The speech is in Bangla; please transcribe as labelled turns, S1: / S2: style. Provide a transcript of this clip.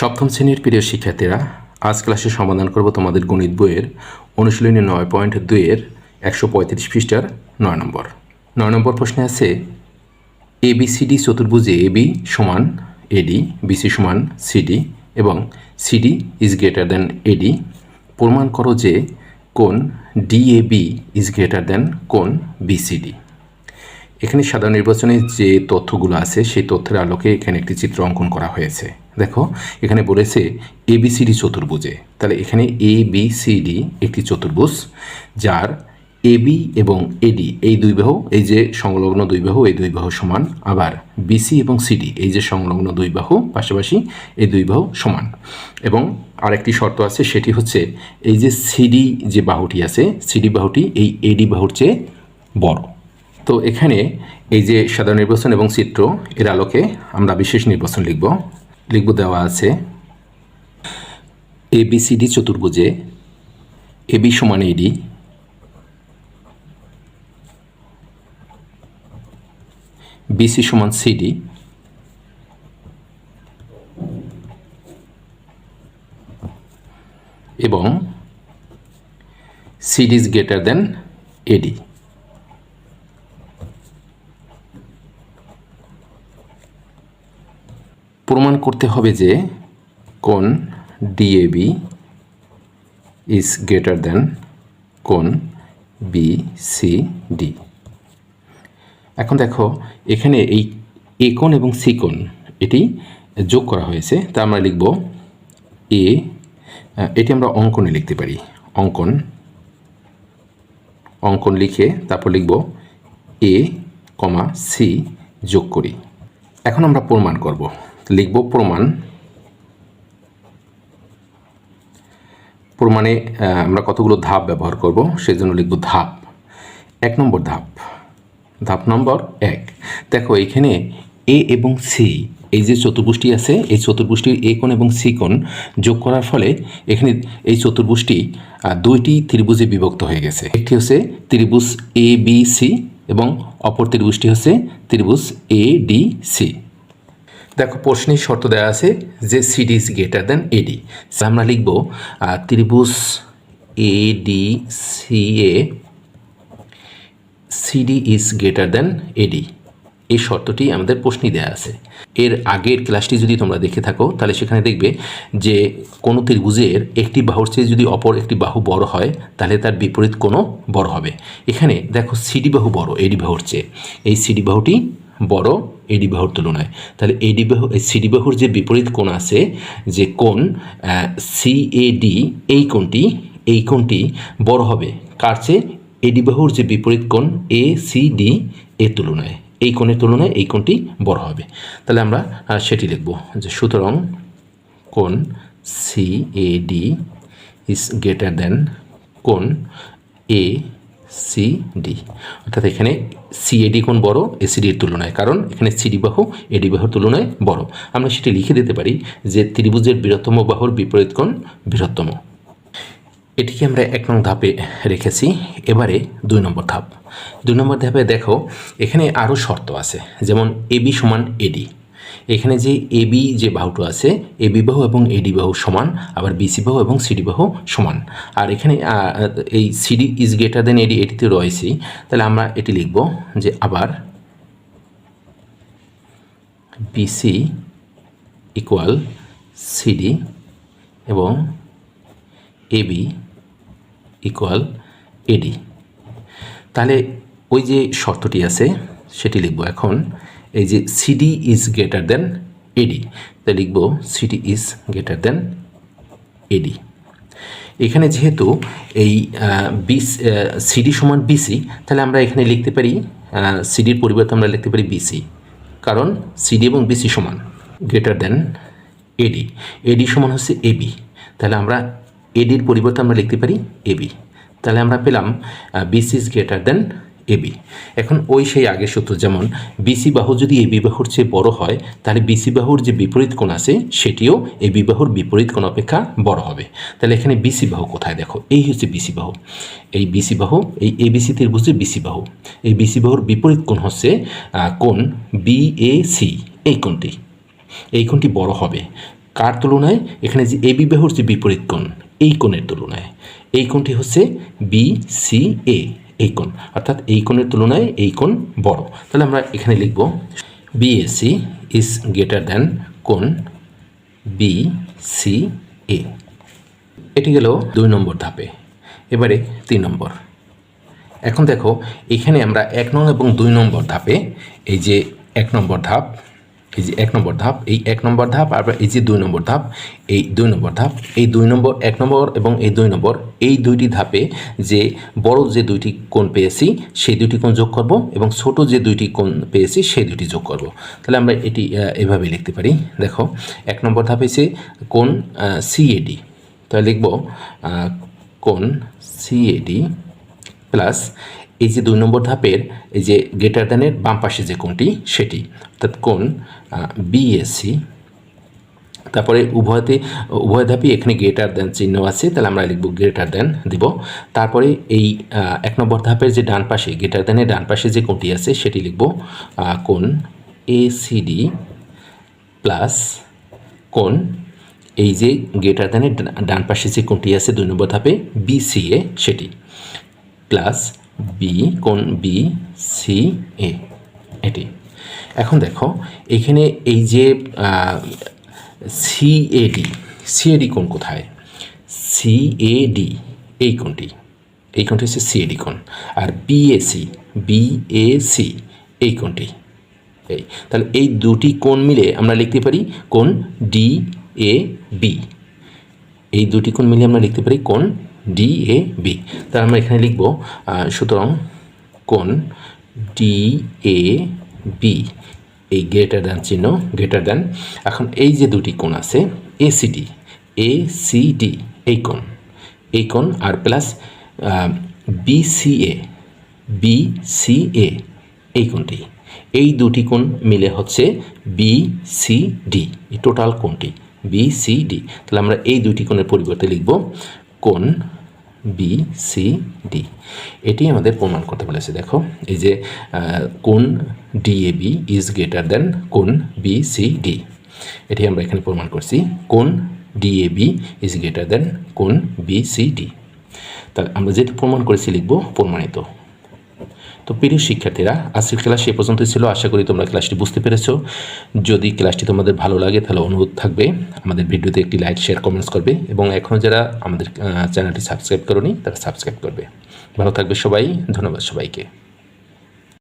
S1: সপ্তম শ্রেণীর প্রিয় শিক্ষার্থীরা, আজ ক্লাসে সমাধান করব তোমাদের গণিত বইয়ের অনুশীলনী 9.2 এর 135 পৃষ্ঠার 9 নম্বর প্রশ্নে আছে এবিসিডি চতুর্ভুজে এবি সমান এডি, বিসি সমান সিডি এবং সিডি ইজ গ্রেটার দ্যান এডি। প্রমাণ করো যে কোণ ডিএবি ইজ গ্রেটার দ্যান কোণ বিসিডি। এখানে সাধারণ নির্বাচনের যে তথ্যগুলো আছে সেই তথ্যের আলোকে এখানে একটি চিত্র অঙ্কন করা হয়েছে। দেখো এখানে বলেছে এবিসিডি চতুর্ভুজে, তাহলে এখানে এ বি সি ডি একটি চতুর্ভুজ যার এবি এবং এডি এই দুই বাহু, এই যে সংলগ্ন দুই বাহু, এই দুই বাহু সমান। আবার বিসি এবং সিডি এই যে সংলগ্ন দুই বাহু পাশাপাশি এই দুই বাহু সমান। এবং আরেকটি শর্ত আছে, সেটি হচ্ছে এই যে সিডি যে বাহুটি আছে, সিডি বাহুটি এই এডি বাহুর চেয়ে বড়। তো এখানে এই যে সাধারণ নির্বাচন এবং চিত্র এর আলোকে আমরা বিশেষ নির্বাচন লিখব দেওয়া আছে এবিসিডি চতুর্ভুজে এবি সমান এডি, বিসি সমান সিডি এবং সিডি ইজ গ্রেটার দ্যান এডি। প্রমাণ করতে হবে যে কোণ ডিএবি ইজ গ্রেটার দ্যান কোণ বিসিডি। এখন দেখো এখানে এই এ কোণ এবং সি কোণ এটি যোগ করা হয়েছে, তা আমরা লিখব এ, এটি আমরা অঙ্কনে লিখতে পারি, অঙ্কন লিখে তারপর লিখব এ কমা সি যোগ করি। এখন আমরা প্রমাণ করব, লিখব প্রমাণে আমরা কতগুলো ধাপ ব্যবহার করব সেই জন্য লিখব ধাপ। 1 নম্বর ধাপ নম্বর 1। দেখো এখানে এ এবং সি এই যে চতুর্ভুজটি আছে, এই চতুর্ভুজটির এ কোণ এবং সি কোণ যোগ করার ফলে এখানে এই চতুর্ভুজটি দুইটি ত্রিভুজে বিভক্ত হয়ে গেছে। একটি হচ্ছে ত্রিভুজ এ বি সি এবং অপর ত্রিভুজটি হচ্ছে ত্রিভুজ এ ডি সি। দেখো প্রশ্নের শর্ত দেওয়া আছে যে CD is greater than AD. আমরা লিখব ত্রিভুজ এ ডি সি এ CD is greater than AD, এই শর্তটি আমাদের প্রশ্নে দেওয়া আছে। এর আগের ক্লাসটি যদি তোমরা দেখে থাকো তাহলে সেখানে দেখবে যে কোনো ত্রিভুজের একটি বাহুর চেয়ে যদি অপর একটি বাহু বড় হয় তাহলে তার বিপরীত কোনো বড় হবে। এখানে দেখো সিডি বাহু বড় এডি বাহুর চেয়ে, এই সিডি বাহুটি বড় এডি বাহুর তুলনায়, তাহলে এডি বাহু এই সিডি বাহুর যে বিপরীত কোণ আছে, যে কোণ সিএডি, এই কোণটি বড় হবে কার চেয়ে? এডি বাহুর যে বিপরীত কোণ এ সি ডি এর তুলনায়, এই কোণের তুলনায় এই কোণটি বড় হবে। তাহলে আমরা সেটি লিখব যে সুতরাং কোণ সিএডি ইজ গ্রেটার দ্যান কোণ এ সি ডি, অর্থাৎ এখানে সিএডি কোণ বড় এসিডির তুলনায়, কারণ এখানে সিডি বাহু এডি বাহুর তুলনায় বড়। আমরা সেটি লিখে দিতে পারি যে ত্রিভুজের বৃহত্তম বাহুর বিপরীত কোণ বৃহত্তম। এটিকে আমরা 1 নং ধাপে রেখেছি। এবারে 2 নম্বর ধাপ। 2 নম্বর ধাপে দেখো এখানে আরও শর্ত আছে, যেমন এবি সমান এডি। এখানে যে এবি যে বাহুটা আছে, এবি বাহু এবং এডি বাহু সমান, আবার বিসি বাহু এবং সিডি বাহু সমান। আর এখানে এই সিডি ইজ গ্রেটার দেন এডি, এটিতে রয়েছে। তাহলে আমরা এটি লিখব যে আবার বিসি ইকুয়াল সিডি এবং এবি ইকুয়াল এডি। তাহলে ওই যে শর্তটি আছে সেটি লিখব। এখন এই যে সিডি ইজ গ্রেটার দেন এডি, তাই লিখব সিডি ইজ গ্রেটার দেন এডি। এখানে যেহেতু এই সিডি সমান বিসি, তাহলে আমরা এখানে লিখতে পারি সিডির পরিবর্তে আমরা লিখতে পারি বিসি, কারণ সিডি এবং বিসি সমান। গ্রেটার দেন এডি, এডি সমান হচ্ছে এবি, তাহলে আমরা এডির পরিবর্তে আমরা লিখতে পারি এবি। তাহলে আমরা পেলাম BC is greater than AB. এখন ওই সেই আগের সূত্র, যেমন বিসি বাহু যদি এবি বাহুর চেয়ে বড় হয় তাহলে বিসি বাহুর যে বিপরীত কোণ আছে সেটিও এবি বাহুর বিপরীত কোণ অপেক্ষা বড় হবে। তাহলে এখানে বিসি বাহু কোথায়? দেখো এই হচ্ছে বিসি বাহু, এই বিসি বাহু, এই এবিসি ত্রিভুজে বিসি বাহু, এই বিসি বাহুর বিপরীত কোণ হচ্ছে কোণ বিএসি, এই কোণটি বড় হবে। কার তুলনায়? এখানে যে এবি বাহুর যে বিপরীত কোণ, এই কোণের তুলনায়। এই কোণটি হচ্ছে BCA, এই কোণ, অর্থাৎ এই কোণের তুলনায় এই কোণ বড়। তাহলে আমরা এখানে লিখব BAC ইজ গ্রেটার দ্যান কোণ BCA। এটি গেল 2 নম্বর ধাপে। এবারে 3 নম্বর। এখন দেখো এখানে আমরা 1 নং এবং 2 নম্বর ধাপে, এই যে 1 নম্বর ধাপ, এই যে 1 নম্বর ধাপ, এই 1 নম্বর ধাপ, আর এই যে 2 নম্বর ধাপ, এই 2 নম্বর ধাপ, এই 2 নম্বর, 1 নম্বর এবং এই 2 নম্বর, এই দুইটি ধাপে যে বড় যে দুইটি কোণ পেয়েছি সেই দুইটি কোণ যোগ করব এবং ছোট যে দুইটি কোণ পেয়েছি সেই দুইটি যোগ করব। তাহলে আমরা এটি এভাবে লিখতে পারি। দেখো 1 নম্বর ধাপ হচ্ছে কোণ CAD, তাহলে লিখব কোণ CAD প্লাস এই যে 2 নম্বর ধাপের এই যে গ্রেটার দ্যানের বাম পাশে যে কোণটি সেটি, অর্থাৎ কোণ BAC। তারপরে উভয় ধাপে এখানে গ্রেটার দ্যান চিহ্ন আছে, তাহলে আমরা লিখব গ্রেটার দ্যান দিব। তারপরে এই 1 নম্বর ধাপের যে ডান পাশে গ্রেটার দ্যানের ডান পাশে যে কোণটি আছে সেটি লিখব কোণ ACD প্লাস কোণ এই যে গ্রেটার দ্যানের ডান পাশে যে কোণটি আছে 2 নম্বর ধাপে BCA সেটি প্লাস কোণ BCA এটি। এখন দেখো এখানে এই যে CAD কোণ কোথায়? CAD এই কোণটি হচ্ছে CAD কোণ, আর BAC এই কোণটি। এই তাহলে এই দুটি কোণ মিলে আমরা লিখতে পারি কোণ DAB। এই দুটি কোণ মিলে আমরা লিখতে পারি কোণ DAB। তাহলে আমরা এখানে লিখব সুতরাং কোণ DAB, এই গ্রেটার দ্যান চিহ্ন, গ্রেটার দ্যান। এখন এই যে দুটি কোণ আছে ACD এই কোণ আর প্লাস BCA এই কোণটি, এই দুটি কোণ মিলে হচ্ছে BCD, এই টোটাল কোণটি BCD। তাহলে আমরা এই দুটি কোণের পরিবর্তে লিখব কোণ BCD। এটি আমাদের প্রমাণ করতে বলেছে। দেখো এই যে কোণ DAB ইজ গ্রেটার দ্যান কোণ BCD, এটি আমরা এখানে প্রমাণ করছি। কোণ DAB ইজ গ্রেটার দ্যান কোণ BCD। তাহলে আমরা যেটি প্রমাণ করেছি লিখব প্রমাণিত। তো প্রিয় শিক্ষার্থীরা, আজকের ক্লাস এ পর্যন্তই ছিল। আশা করি তোমরা ক্লাসটি বুঝতে পেরেছো। যদি ক্লাসটি তোমাদের ভালো লাগে তাহলে অনুরোধ থাকবে আমাদের ভিডিওতে একটি লাইক, শেয়ার, কমেন্টস করবে এবং এখনও যারা আমাদের চ্যানেলটি সাবস্ক্রাইব করোনি তারা সাবস্ক্রাইব করবে। ভালো থাকবে সবাই। ধন্যবাদ সবাইকে।